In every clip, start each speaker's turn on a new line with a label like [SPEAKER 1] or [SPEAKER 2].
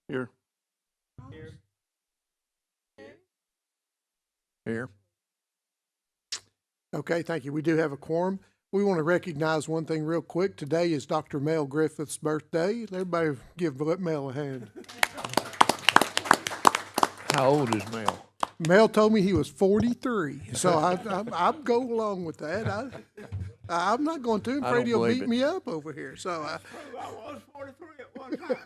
[SPEAKER 1] Here. Here.
[SPEAKER 2] Okay, thank you. We do have a quorum. We want to recognize one thing real quick. Today is Dr. Mel Griffith's birthday. Everybody give Mel a hand.
[SPEAKER 1] How old is Mel?
[SPEAKER 2] Mel told me he was 43, so I'll go along with that. I'm not going to. I'm
[SPEAKER 1] I
[SPEAKER 2] afraid
[SPEAKER 1] don't
[SPEAKER 2] he'll
[SPEAKER 1] believe
[SPEAKER 2] beat
[SPEAKER 1] it.
[SPEAKER 2] me up over here. So
[SPEAKER 3] I was 43 at one time.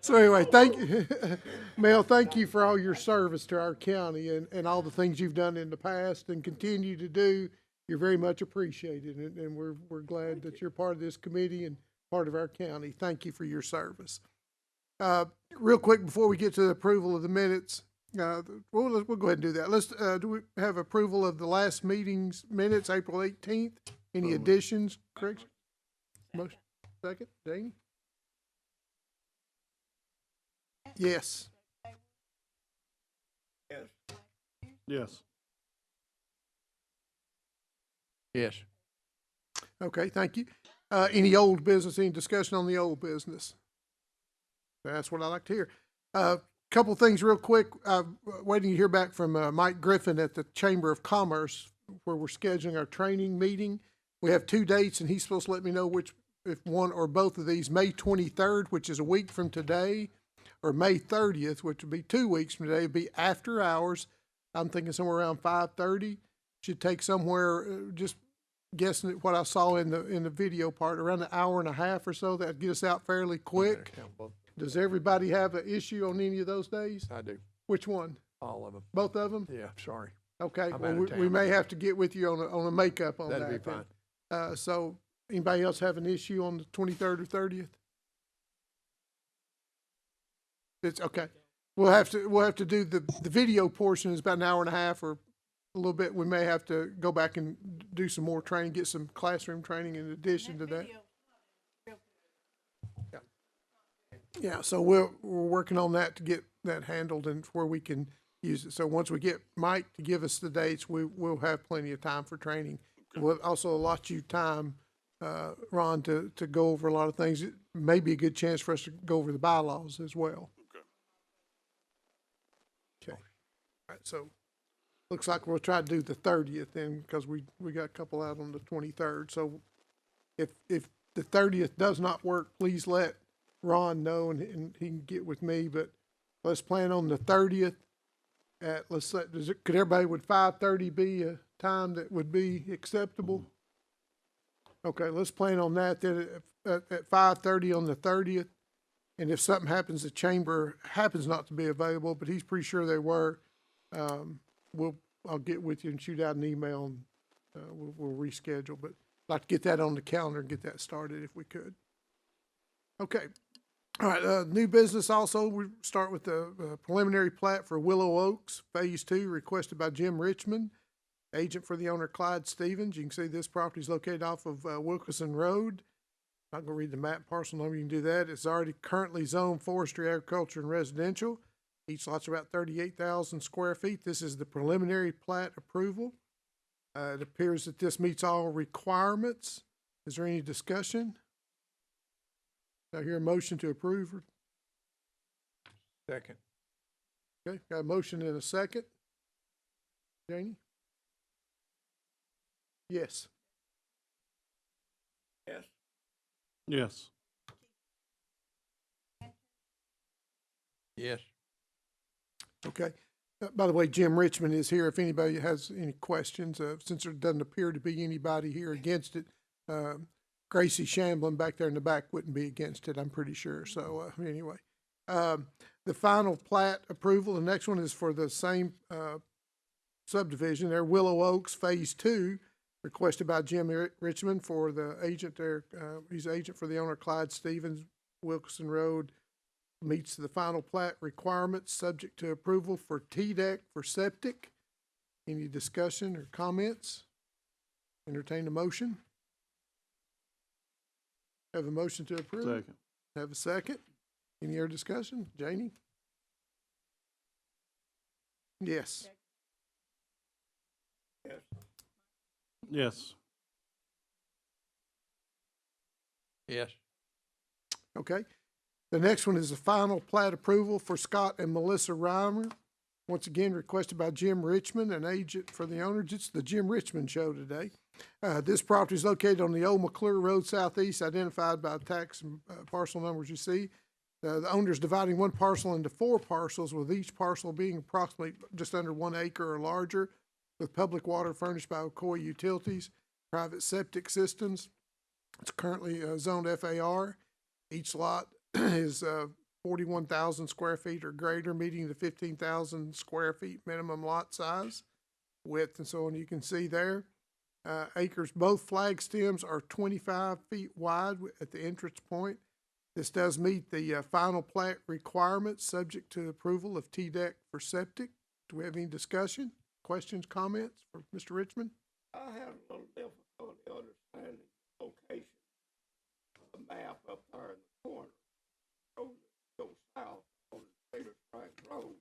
[SPEAKER 2] So anyway, thank you, Mel. Thank you for all your service to our county and all the things you've done in the past and continue to do. You're very much appreciated, and we're glad that you're part of this committee and part of our county. Thank you for your service. Real quick before we get to the approval of the minutes, we'll go ahead and do that. Let's do we have approval of the last meeting's minutes, April 18th? Any additions, corrections? Motion second, Janie? Yes.
[SPEAKER 3] Yes.
[SPEAKER 1] Yes. Yes.
[SPEAKER 2] Okay, thank you. Any old business, any discussion on the old business? That's what I like to hear. Couple things real quick. Waiting to hear back from Mike Griffin at the Chamber of Commerce where we're scheduling our training meeting. We have 2 dates and he's supposed to let me know which, if one or both of these, May 23rd, which is a week from today, or May 30th, which would be 2 weeks from today, would be after hours. I'm thinking somewhere around 5:30. Should take somewhere, just guessing at what I saw in the video part, around an hour and a half or so. That'd get us out fairly quick. Does everybody have an issue on any of those days?
[SPEAKER 1] I do.
[SPEAKER 2] Which one?
[SPEAKER 1] All of them.
[SPEAKER 2] Both of them?
[SPEAKER 1] Yeah, sorry.
[SPEAKER 2] Okay,
[SPEAKER 1] I'm
[SPEAKER 2] well,
[SPEAKER 1] out of
[SPEAKER 2] we
[SPEAKER 1] town.
[SPEAKER 2] may have to get with you on a makeup on that.
[SPEAKER 1] That'd be
[SPEAKER 2] then.
[SPEAKER 1] fine.
[SPEAKER 2] So anybody else have an issue on the 23rd or 30th? It's okay. We'll have to do the video portion is about an hour and a half or a little bit. We may have to go back and do some more training, get some classroom training in addition to that. Yeah, so we're working on that to get that handled and where we can use it. So once we get Mike to give us the dates, we'll have plenty of time for training. We'll also allot you time, Ron, to go over a lot of things. It may be a good chance for us to go over the bylaws as well. Okay. All right, so looks like we'll try to do the 30th then because we got a couple out on the 23rd. So if the 30th does not work, please let Ron know and he can get with me, but let's plan on the 30th at, could everybody, would 5:30 be a time that would be acceptable? Okay, let's plan on that then at 5:30 on the 30th. And if something happens, the chamber happens not to be available, but he's pretty sure they were, I'll get with you and shoot out an email and we'll reschedule, but I'd like to get that on the calendar and get that started if we could. Okay. All right, new business also, we start with the preliminary plat for Willow Oaks, Phase 2, requested by Jim Richmond, agent for the owner Clyde Stevens. You can see this property is located off of Wilkerson Road. I'm going to read the map parcel number, you can do that. It's already currently zoned forestry, agriculture, and residential. Each lot's about 38,000 square feet. This is the preliminary plat approval. It appears that this meets all requirements. Is there any discussion? I hear a motion to approve.
[SPEAKER 1] Second.
[SPEAKER 2] Okay, got a motion and a second. Janie? Yes.
[SPEAKER 3] Yes.
[SPEAKER 1] Yes. Yes.
[SPEAKER 2] Okay. By the way, Jim Richmond is here if anybody has any questions. Since there doesn't appear to be anybody here against it, Gracie Shamblin back there in the back wouldn't be against it, I'm pretty sure. So anyway, the final plat approval, the next one is for the same subdivision there, Willow Oaks Phase 2, requested by Jim Richmond for the agent there. He's agent for the owner Clyde Stevens, Wilkerson Road. Meets the final plat requirements, subject to approval for TDEC for septic. Any discussion or comments? Entertain a motion. Have a motion to approve?
[SPEAKER 1] Second.
[SPEAKER 2] Have a second? Any other discussion? Janie? Yes.
[SPEAKER 3] Yes.
[SPEAKER 1] Yes. Yes.
[SPEAKER 2] Okay. The next one is the final plat approval for Scott and Melissa Reimer. Once again, requested by Jim Richmond, an agent for the owners. It's the Jim Richmond Show today. This property is located on the old McClure Road Southeast, identified by tax and parcel numbers you see. The owner's dividing one parcel into 4 parcels, with each parcel being approximately just under 1 acre or larger, with public water furnished by Ocoee Utilities, private septic systems. It's currently zoned FAR. Each lot is 41,000 square feet or greater, meeting the 15,000 square feet minimum lot size, width, and so on. You can see there. Acres, both flag stems are 25 feet wide at the entrance point. This does meet the final plat requirements, subject to approval of TDEC for septic. Do we have any discussion, questions, comments for Mr. Richmond?
[SPEAKER 3] I have a little difficulty understanding the location of the map up there in the corner. Road that goes south on the Cedar Springs Road,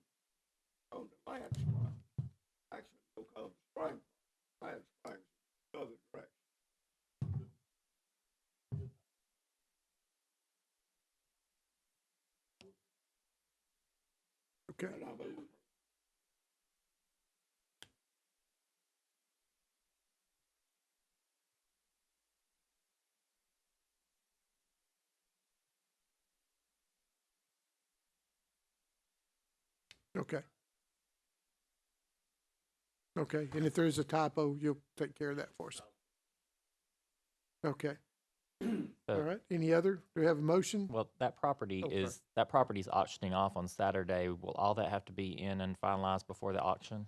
[SPEAKER 3] on the Land Springs. Actually, look up Spring, Land Springs, the other direction.
[SPEAKER 2] Okay.
[SPEAKER 3] And I mean,
[SPEAKER 2] Okay. Okay, and if there is a typo, you'll take care of that for us. Okay. All right, any other? Do we have a motion?
[SPEAKER 4] Well, that property
[SPEAKER 2] Oh, sorry.
[SPEAKER 4] that property's auctioning off on Saturday. Will all that have to be in and finalized before the auction?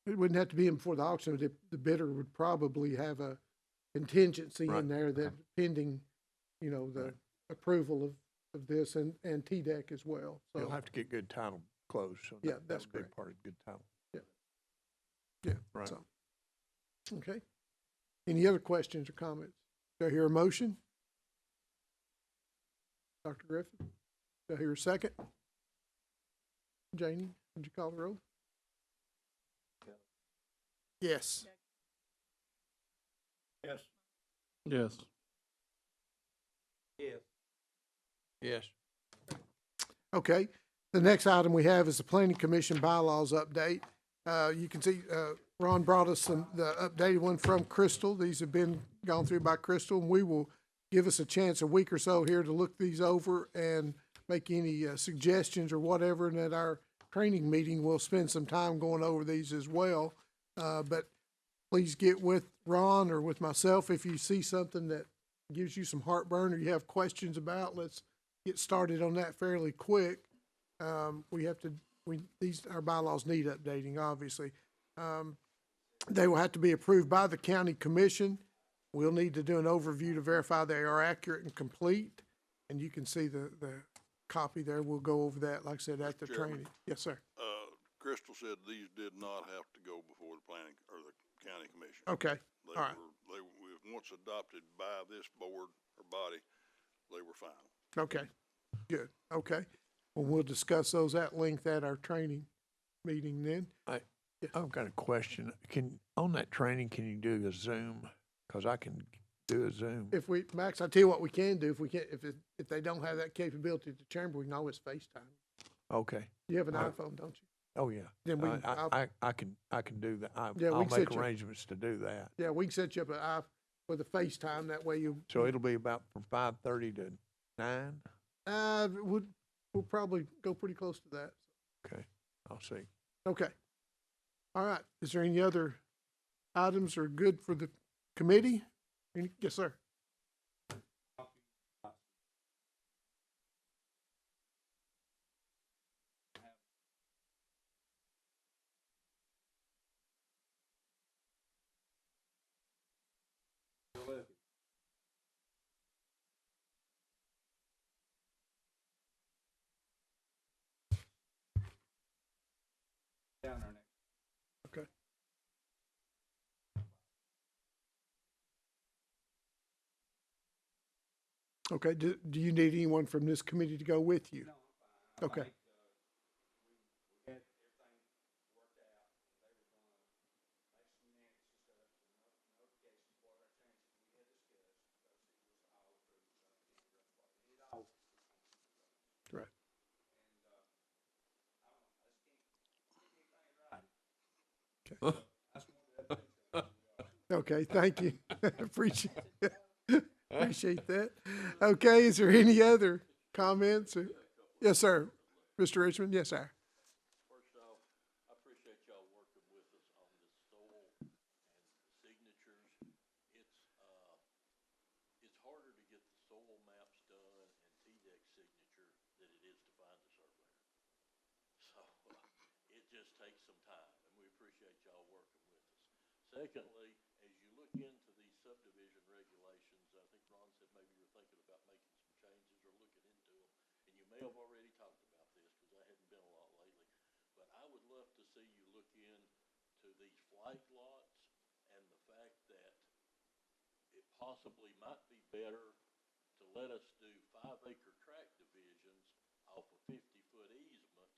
[SPEAKER 2] It wouldn't have to be in before the auction, but the bidder would probably have a contingency
[SPEAKER 1] Right.
[SPEAKER 2] in there that pending, you know, the approval of this and TDEC as well,
[SPEAKER 1] You'll
[SPEAKER 2] so,
[SPEAKER 1] have to get good title closed, so
[SPEAKER 2] Yeah,
[SPEAKER 1] that's
[SPEAKER 2] that's
[SPEAKER 1] a big
[SPEAKER 2] correct.
[SPEAKER 1] part of good title.
[SPEAKER 2] yeah,
[SPEAKER 1] Right.
[SPEAKER 2] so. Okay. Any other questions or comments? Do I hear a motion? Dr. Griffin? Do I hear a second? Janie, would you call the roll? Yes.
[SPEAKER 3] yes.
[SPEAKER 1] Yes.
[SPEAKER 3] Yes.
[SPEAKER 1] Yes.
[SPEAKER 2] Okay, the next item we have is the planning commission bylaws update. You can see, Ron brought us the updated one from Crystal. These have been gone through by Crystal, and we will give us a chance a week or so here to look these over and make any suggestions or whatever, and at our training meeting, we'll spend some time going over these as well. But please get with Ron or with myself if you see something that gives you some heartburn or you have questions about. Let's get started on that fairly quick. Our bylaws need updating, obviously. They will have to be approved by the county commission. We'll need to do an overview to verify they are accurate and complete. And you can see the copy there. We'll go over that, like I said, at the
[SPEAKER 5] Chairman.
[SPEAKER 2] training. Yes, sir.
[SPEAKER 5] Crystal said these did not have to go before the planning or the county commission.
[SPEAKER 2] Okay,
[SPEAKER 5] They
[SPEAKER 2] all right.
[SPEAKER 5] were once adopted by this board or body, they were final.
[SPEAKER 2] Okay, good, okay. Well, we'll discuss those at length at our training meeting then.
[SPEAKER 1] I've got a question. On that training, can you do a Zoom? Cause I can do a Zoom.
[SPEAKER 2] If Max, I'll tell you what we can do, if they don't have that capability at the chamber, we can always FaceTime.
[SPEAKER 1] Okay.
[SPEAKER 2] You have an
[SPEAKER 1] All right.
[SPEAKER 2] iPhone, don't you?
[SPEAKER 1] Oh, yeah.
[SPEAKER 2] Then we,
[SPEAKER 1] I can do that.
[SPEAKER 2] Yeah, we
[SPEAKER 1] I'll
[SPEAKER 2] can
[SPEAKER 1] make
[SPEAKER 2] set you-
[SPEAKER 1] arrangements to do that.
[SPEAKER 2] yeah, we can set you up with a FaceTime, that way you.
[SPEAKER 1] So it'll be about from 5:30 to 9?
[SPEAKER 2] We'll probably go pretty close to that.
[SPEAKER 1] Okay, I'll see.
[SPEAKER 2] Okay. All right. Is there any other items are good for the committee? Yes, sir. Okay. Okay, do you need anyone from this committee to go with you? Okay. Okay, thank you. Appreciate that. Okay, is there any other comments? Yes, sir. Mr. Richmond, yes, sir.
[SPEAKER 5] First off, I appreciate y'all working with us on this soil and signatures. It's harder to get the soil maps done and TDEC signature than it is to find a surveyor. So, it just takes some time, and we appreciate y'all working with us. Secondly, as you look into these subdivision regulations, I think Ron said maybe you're thinking about making some changes or looking into them, and you may have already talked about this, because I hadn't been a lot lately, but I would love to see you look into these flag lots and the fact that it possibly might be better to let us do 5-acre tract divisions off a 50-foot easement.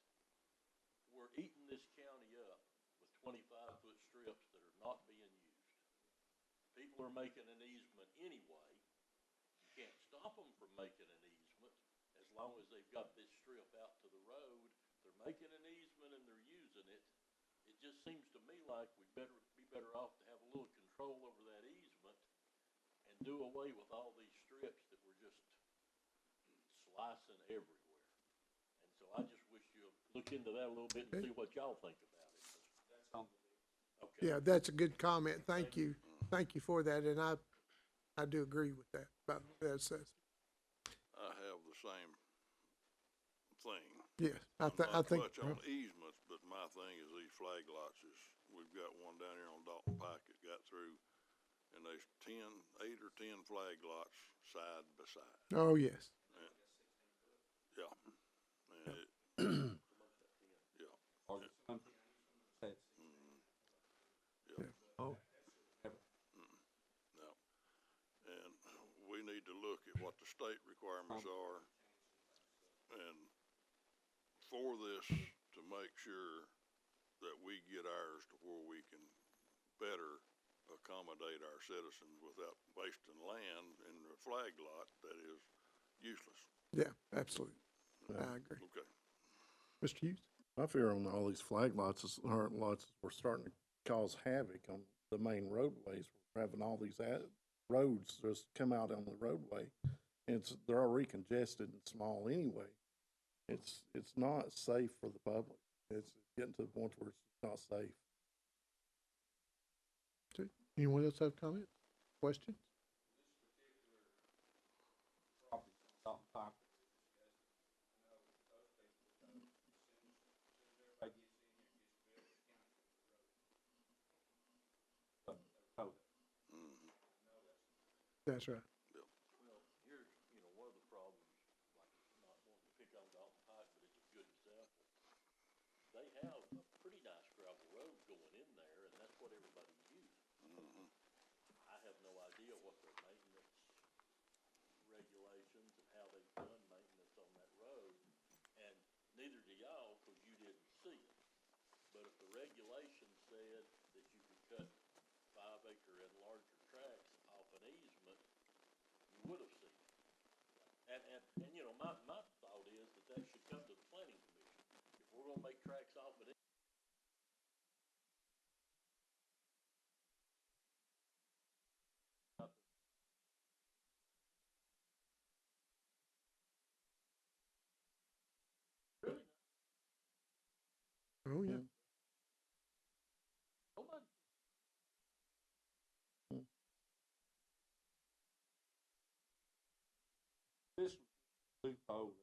[SPEAKER 5] We're eating this county up with 25-foot strips that are not being used. People are making an easement anyway. You can't stop them from making an easement as long as they've got this strip out to the road. They're making an easement and they're using it. It just seems to me like we'd be better off to have a little control over that easement and do away with all these strips that we're just slicing everywhere. And so I just wish you'd look into that a little bit and see what y'all think about it. Okay.
[SPEAKER 2] Yeah, that's a good comment. Thank you. Thank you for that, and I do agree with that, about that assessment.
[SPEAKER 5] I have the same thing.
[SPEAKER 2] Yes, I
[SPEAKER 5] Not
[SPEAKER 2] think,
[SPEAKER 5] much on easements, but my thing is these flag lots is, we've got one down here on Dalton Pike that got through, and there's 8 or 10 flag lots side by side.
[SPEAKER 2] oh, yes.
[SPEAKER 5] Yeah. And it, yeah.
[SPEAKER 1] Oh,
[SPEAKER 5] No. And we need to look at what the state requirements are, and for this, to make sure that we get ours to where we can better accommodate our citizens without wasting land in the flag lot that is useless.
[SPEAKER 2] Yeah, absolutely. I agree.
[SPEAKER 5] Okay.
[SPEAKER 2] Mr. Hughes?
[SPEAKER 6] My fear on all these flag lots is, we're starting to cause havoc on the main roadways. We're having all these roads just come out on the roadway. They're already congested and small anyway. It's not safe for the public. It's getting to the point where it's not safe.
[SPEAKER 2] Okay. Anyone else have comments, questions? That's right.
[SPEAKER 5] Well, here's, one of the problems, like, not wanting to pick on Dalton Pike, but it's a good example. They have a pretty nice gravel road going in there, and that's what everybody's using. I have no idea what their maintenance regulations and how they've done maintenance on that road, and neither do y'all, because you didn't see it. But if the regulation said that you could cut 5-acre and larger tracts off an easement, you would have seen it. And my thought is that should come to the planning commission. If we're gonna make tracks off an really
[SPEAKER 2] Oh, yeah.
[SPEAKER 5] nobody.
[SPEAKER 6] This loophole.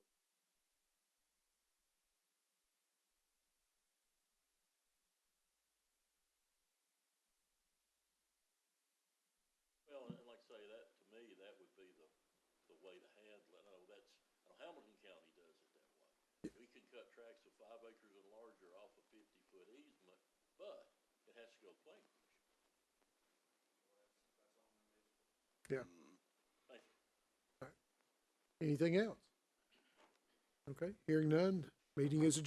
[SPEAKER 5] Well, and like I say, that, to me, that would be the way to handle it. Hamilton County does it that way. We can cut tracts of 5 acres and larger off a 50-foot easement, but it has to go to planning commission.
[SPEAKER 2] Yeah.
[SPEAKER 5] Thank you.
[SPEAKER 2] Anything else? Okay, hearing none, meeting is adjourned.